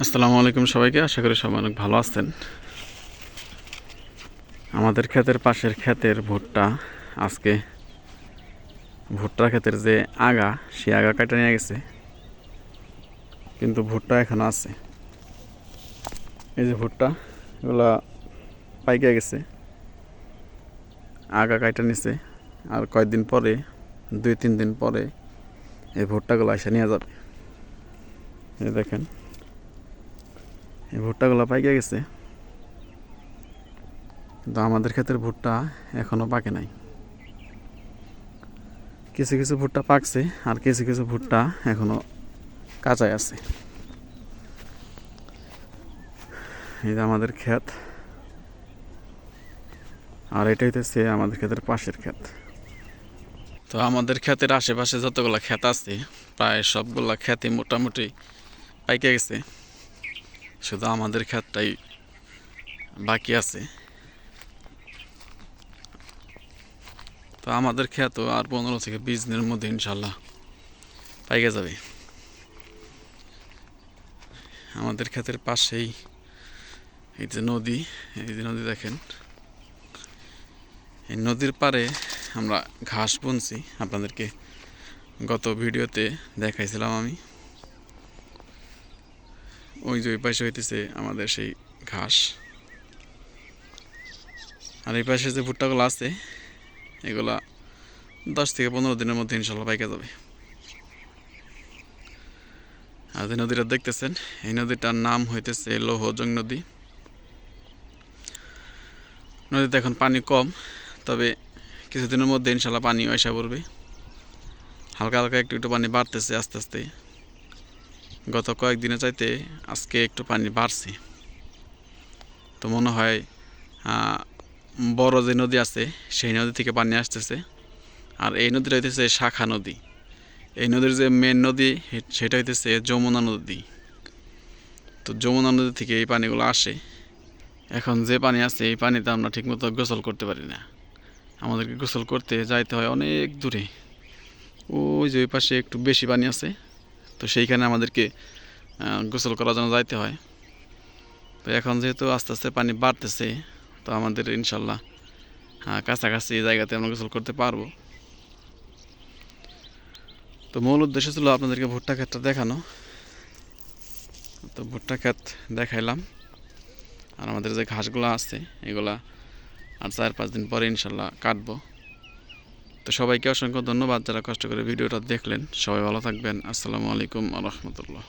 আসসালামু আলাইকুম সবাইকে। আশা করি সবাই অনেক ভালো আছেন। আমাদের ক্ষেতের পাশের ক্ষেতের ভুট্টা আজকে ভুট্টা ক্ষেতের যে আগা সে আগা কাটা নিয়ে গেছে, কিন্তু ভুট্টা এখনো আছে। এই যে ভুট্টা এগুলা পাইকে গেছে, আগা কাটা নিছে। আর কয়েকদিন পরে 2-3 দিন পরে এই ভুট্টাগুলো এসে নিয়ে যাবে। এই দেখেন এই ভুট্টাগুলো পাইকে গেছে, কিন্তু আমাদের ক্ষেতের ভুট্টা এখনো পাকে নাই। কিছু কিছু ভুট্টা পাকছে আর কিছু কিছু ভুট্টা এখনো কাঁচাই আছে। এই যে আমাদের ক্ষেত, আর এটা হইতেছে আমাদের ক্ষেতের পাশের ক্ষেত। তো আমাদের ক্ষেতের আশেপাশে যতগুলো ক্ষেত আছে প্রায় সবগুলা ক্ষেতই মোটামুটি পাইকে গেছে, শুধু আমাদের ক্ষেতটাই বাকি আছে। তো আমাদের ক্ষেত আর 15 থেকে 20 দিনের মধ্যে ইনশাল্লাহ পাইকে যাবে। আমাদের ক্ষেতের পাশেই এই যে নদী, এই যে নদী দেখেন। এই নদীর পাড়ে আমরা ঘাস বুনছি, আপনাদেরকে গত ভিডিওতে দেখাইছিলাম আমি। ওই যে ওই পাশে হইতেছে আমাদের সেই ঘাস, আর এই পাশে যে ভুট্টাগুলো আছে এগুলা 10 থেকে 15 দিনের মধ্যে ইনশাল্লাহ পাইকে যাবে। আর যে নদীটা দেখতেছেন এই নদীটার নাম হইতেছে লৌহজং নদী। নদীতে এখন পানি কম, তবে কিছুদিনের মধ্যে ইনশাল্লাহ পানি আইসা পড়বে। হালকা হালকা একটু একটু পানি বাড়তেছে আস্তে আস্তে। গত কয়েকদিনে চাইতে আজকে একটু পানি বাড়ছে। তো মনে হয় বড় যে নদী আছে সেই নদী থেকে পানি আসতেছে। আর এই নদীটা হইতেছে শাখা নদী। এই নদীর যে মেন নদী সেটা হইতেছে যমুনা নদী। তো যমুনা নদী থেকে এই পানিগুলো আসে। এখন যে পানি আছে এই পানিতে আমরা ঠিকমতো গোসল করতে পারি না। আমাদেরকে গোসল করতে যাইতে হয় অনেক দূরে। ওই যে ওই পাশে একটু বেশি পানি আছে, তো সেইখানে আমাদেরকে গোসল করার জন্য যাইতে হয়। তো এখন যেহেতু আস্তে আস্তে পানি বাড়তেছে, তো আমাদের ইনশাল্লাহ কাছাকাছি জায়গাতে আমরা গোসল করতে পারবো। তো মূল উদ্দেশ্য ছিল আপনাদেরকে ভুট্টা ক্ষেতটা দেখানো। তো ভুট্টা ক্ষেত দেখাইলাম, আর আমাদের যে ঘাসগুলো আছে এগুলা আর 4-5 দিন পরে ইনশাল্লাহ কাটবো। তো সবাইকে অসংখ্য ধন্যবাদ যারা কষ্ট করে ভিডিওটা দেখলেন। সবাই ভালো থাকবেন। আসসালামু আলাইকুম ওয়া রাহমাতুল্লাহ।